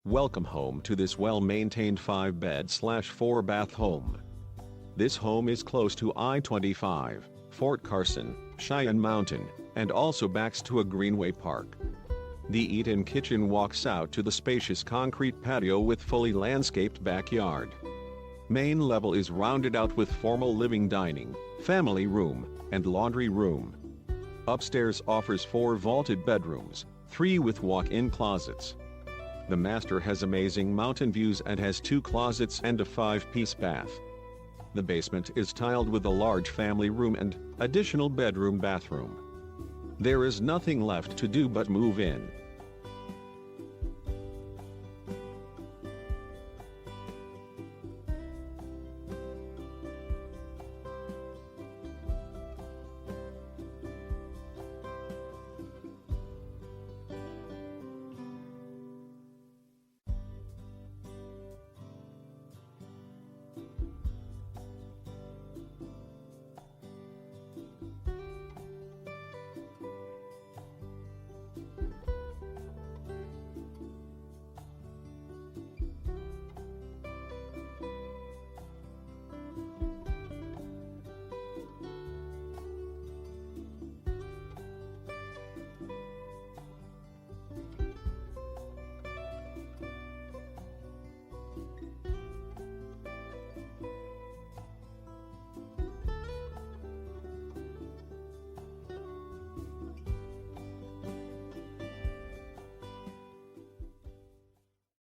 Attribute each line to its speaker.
Speaker 1: Welcome home to this well-maintained 5-bed/4-bath home. This home is close to I-25, Fort Carson, Cheyenne Mountain, and also backs to a Greenway park. The eat-in kitchen walks out to the spacious concrete patio with fully landscaped backyard. Main level is rounded out with formal living dining, family room, and laundry room. Upstairs offers 4 vaulted bedrooms, 3 with walk-in closets. The master has amazing mountain views and has 2 closets and a 5-piece bath. The basement is tiled with a large family room and additional bedroom bathroom. There is nothing left to do but move in.